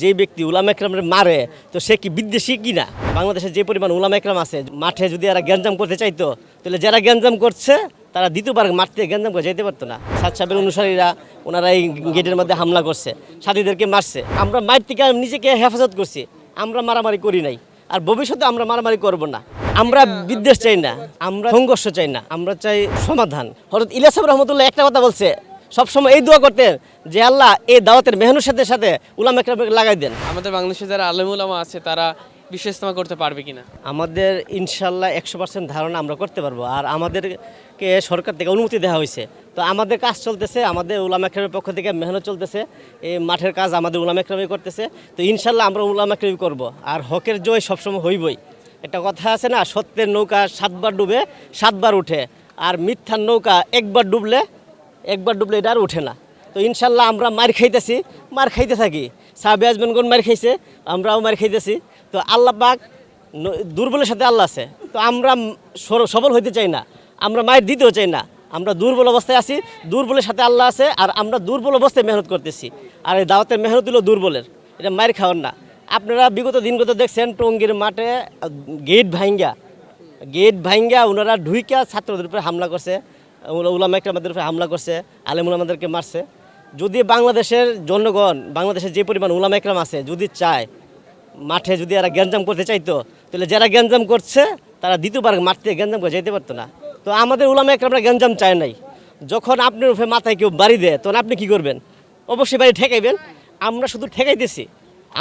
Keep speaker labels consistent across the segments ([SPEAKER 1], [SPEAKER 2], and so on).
[SPEAKER 1] যে ব্যক্তি উলামা একরামের মারে তো সে কি বিদ্বেষী কিনা? বাংলাদেশে যে পরিমাণ উলামা একরাম আছে, মাঠে যদি এরা গ্যাঞ্জাম করতে চাইতো তাহলে যারা গ্যাঞ্জাম করছে তারা দ্বিতীয়বার মাঠ থেকে গ্যাঞ্জাম করে যেতে পারতো না। সাদ সাহেবের অনুসারীরা ওনারা এই গেটের মধ্যে হামলা করছে, সাথীদেরকে মারছে। আমরা মাঠ থেকে নিজেকে হেফাজত করছি, আমরা মারামারি করি নাই, আর ভবিষ্যতে আমরা মারামারি করব না। আমরা বিদ্বেষ চাই না, আমরা সংঘর্ষ চাই না, আমরা চাই সমাধান। হযরত ইলিয়াস সাহেব রহমতুল্লাহ একটা কথা বলছে, সবসময় এই দোয়া করতেন যে আল্লাহ এই দাওয়াতের মেহনুর সাথে সাথে উলামা একরামকে লাগাই দেন।
[SPEAKER 2] আমাদের বাংলাদেশে যারা আলেম উলামা আছে তারা বিশ্ব ইজতেমা করতে পারবে কিনা?
[SPEAKER 1] আমাদের ইনশাল্লাহ 100% ধারণা আমরা করতে পারবো। আর আমাদেরকে সরকার থেকে অনুমতি দেওয়া হয়েছে, তো আমাদের কাজ চলতেছে, আমাদের উলামা একরামের পক্ষ থেকে মেহনত চলতেছে। এই মাঠের কাজ আমাদের উলামা একরামই করতেছে, তো ইনশাল্লাহ আমরা উলামা একরামই করবো। আর হকের জয় সবসময় হইবই। একটা কথা আছে না, সত্যের নৌকা 7 বার ডুবে 7 বার উঠে, আর মিথ্যার নৌকা একবার ডুবলে এটা আর উঠে না। তো ইনশাল্লাহ আমরা মার খাইতে থাকি। সাহাবে আজমানগণ মার খাইছে, আমরাও মার খাইতেছি। তো আল্লাহ পাক দুর্বলের সাথে আল্লাহ আছে, তো আমরা সবল হইতে চাই না, আমরা মায়ের দিতেও চাই না। আমরা দুর্বল অবস্থায় আছি, দুর্বলের সাথে আল্লাহ আছে, আর আমরা দুর্বল অবস্থায় মেহনত করতেছি। আর এই দাওয়াতের মেহনত হলো দুর্বলের, এটা মায়ের খাওয়ার না। আপনারা বিগত দিনগত দেখছেন টঙ্গীর মাঠে গেট ভাঙ্গা ওনারা ঢুইকা ছাত্রদের উপরে হামলা করছে, উলামা একরামদের উপরে হামলা করছে, আলেম উলামাদেরকে মারছে। যদি বাংলাদেশের জনগণ, বাংলাদেশের যে পরিমাণ উলামা একরাম আছে, যদি চায় মাঠে যদি এরা গ্যাঞ্জাম করতে চাইতো তাহলে যারা গ্যাঞ্জাম করছে তারা দ্বিতীয়বার মাঠ থেকে গ্যাঞ্জাম করে যেতে পারতো না। তো আমাদের উলামা একরামরা গ্যাঞ্জাম চায় নাই। যখন আপনার উপরে মাথায় কেউ বাড়ি দেয় তখন আপনি কি করবেন? অবশ্যই বাড়ি ঠেকাইবেন। আমরা শুধু ঠেকাইতেছি,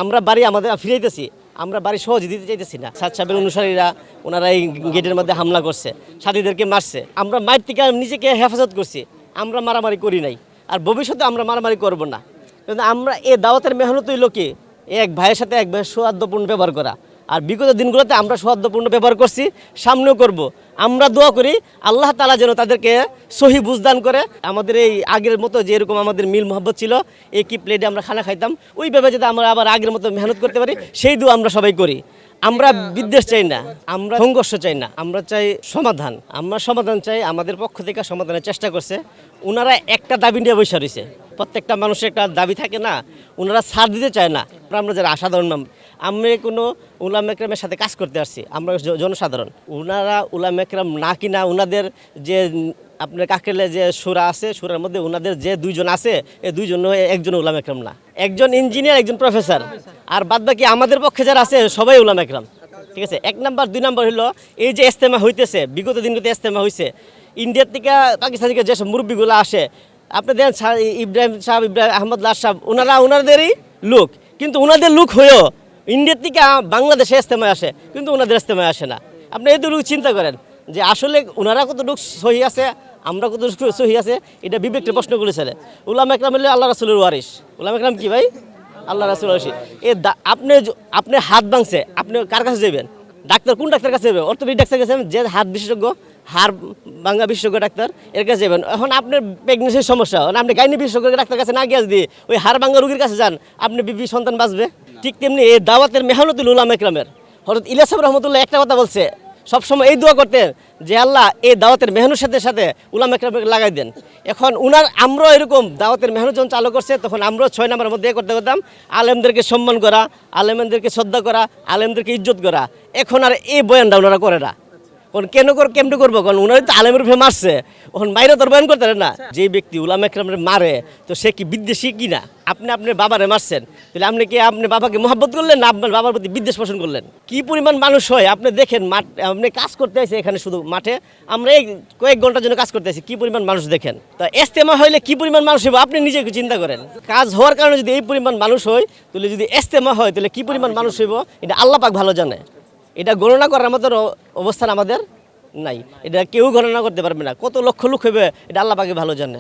[SPEAKER 1] আমরা বাড়ি আমাদের ফিরাইতেছি, আমরা বাড়ি সহজে দিতে চাইতেছি না। সাদ সাহেবের অনুসারীরা ওনারা এই গেটের মধ্যে হামলা করছে, সাথীদেরকে মারছে। আমরা মাঠ থেকে নিজেকে হেফাজত করছি, আমরা মারামারি করি নাই, আর ভবিষ্যতে আমরা মারামারি করব না। কিন্তু আমরা এই দাওয়াতের মেহনত হইল কি, এক ভাইয়ের সাথে এক ভাইয়ের সৌহার্দ্যপূর্ণ ব্যবহার করা। আর বিগত দিনগুলোতে আমরা সৌহার্দ্যপূর্ণ ব্যবহার করছি, সামনেও করব। আমরা দোয়া করি আল্লাহ তাআলা যেন তাদেরকে সহি বুঝদান করে। আমাদের এই আগের মতো যে এরকম আমাদের মিল মহব্বত ছিল, একই প্লেটে আমরা খানা খাইতাম, ওইভাবে যাতে আমরা আবার আগের মতো মেহনত করতে পারি, সেই দোয়া আমরা সবাই করি। আমরা বিদ্বেষ চাই না, আমরা সংঘর্ষ চাই না, আমরা চাই সমাধান। আমরা সমাধান চাই, আমাদের পক্ষ থেকে সমাধানের চেষ্টা করছে। ওনারা একটা দাবি নিয়ে বসে রয়েছে, প্রত্যেকটা মানুষের একটা দাবি থাকে না, ওনারা ছাড় দিতে চায় না। আমরা যারা সাধারণ আমরা কোনো উলামা একরামের সাথে কাজ করতে আসছি, আমরা জনসাধারণ। ওনারা উলামা একরাম না কিনা, ওনাদের যে আপনার কাকেলে যে সুরা আছে, সুরার মধ্যে ওনাদের যে 2 জন আছে, এই 2 জন একজন উলামা একরাম না। একজন ইঞ্জিনিয়ার, একজন প্রফেসর, আর বাদবাকি আমাদের পক্ষে যারা আছে সবাই উলামা একরাম। ঠিক আছে, 1 নাম্বার। 2 নাম্বার হলো এই যে ইজতেমা হইতেছে, বিগত দিনগুলোতে ইজতেমা হয়েছে, ইন্ডিয়ার থেকে পাকিস্তান থেকে যেসব মুরব্বীগুলো আসে, আপনি দেখেন ইব্রাহিম আহমদ লাশ সাহেব, ওনাদেরই লোক, কিন্তু ওনাদের লোক হয়েও ইন্ডিয়ার থেকে বাংলাদেশে ইজতেমায় আসে, কিন্তু ওনাদের ইজতেমায় আসে না। আপনি এতটুকু চিন্তা করেন যে আসলে ওনারা কতটুকু সহি আছে, আমরা কতটুকু সহি আছে, এটা বিবেককে প্রশ্ন করেছিল। উলামা একরাম হলে আল্লাহ রাসূলের ওয়ারিস। উলামা একরাম কি ভাই? আল্লাহ রাসূলের ওয়ারিস। আপনি হাত ভাঙছে, আপনি কার কাছে যাবেন? ডাক্তার, কোন ডাক্তার কাছে যাবেন? অর্থোপেডিক ডাক্তার কাছে যাবেন, যে হাত বিশেষজ্ঞ, হাড় ভাঙা বিশেষজ্ঞ ডাক্তার, এর কাছে যাবেন। এখন আপনার প্রেগনেন্সির সমস্যা, আপনি গাইনি বিশেষজ্ঞ ডাক্তার কাছে না গিয়ে দিয়ে ওই হাড় ভাঙা রোগীর কাছে যান, আপনি বিবি সন্তান বাঁচবে? ঠিক তেমনি এই দাওয়াতের মেহনত উলামা একরামের। হযরত ইলিয়াস সাহেব রহমতুল্লাহ একটা কথা বলছে, সবসময় এই দোয়া করতেন যে আল্লাহ এই দাওয়াতের মেহনুর সাথে সাথে উলামা একরামকে লাগাই দেন। এখন আমরাও এরকম দাওয়াতের মেহনত যখন চালু করছে, তখন আমরাও 6 নম্বরের মধ্যে করতে করতাম আলেমদেরকে সম্মান করা, আলেমদেরকে শ্রদ্ধা করা, আলেমদেরকে ইজ্জত করা। এখন আর এই বয়ানটা ওনারা করে না। কেমনে করবো? কারণ ওনারা তো আলেমের উপরে মারছে, ওখানে বাইরে তোর বয়ান করতে পারে না। যে ব্যক্তি উলামা একরামের মারে তো সে কি বিদ্বেষী কিনা? আপনি আপনার বাবারে মারছেন, তাহলে আপনি কি আপনার বাবাকে মহব্বত করলেন না আপনার বাবার প্রতি বিদ্বেষ পোষণ করলেন? কি পরিমাণ মানুষ হয় আপনি দেখেন, মাঠ আপনি কাজ করতে আসে এখানে, শুধু মাঠে আমরা এই কয়েক ঘন্টার জন্য কাজ করতে আসি, কি পরিমাণ মানুষ দেখেন। তো ইজতেমা হইলে কি পরিমাণ মানুষ হইব আপনি নিজে চিন্তা করেন। কাজ হওয়ার কারণে যদি এই পরিমাণ মানুষ হয়, তাহলে যদি ইজতেমা হয় তাহলে কি পরিমাণ মানুষ হইব, এটা আল্লাহ পাক ভালো জানে। এটা গণনা করার মতো অবস্থান আমাদের নাই, এটা কেউ গণনা করতে পারবে না। কত লক্ষ লোক হইবে এটা আল্লাহ পাকে ভালো জানে।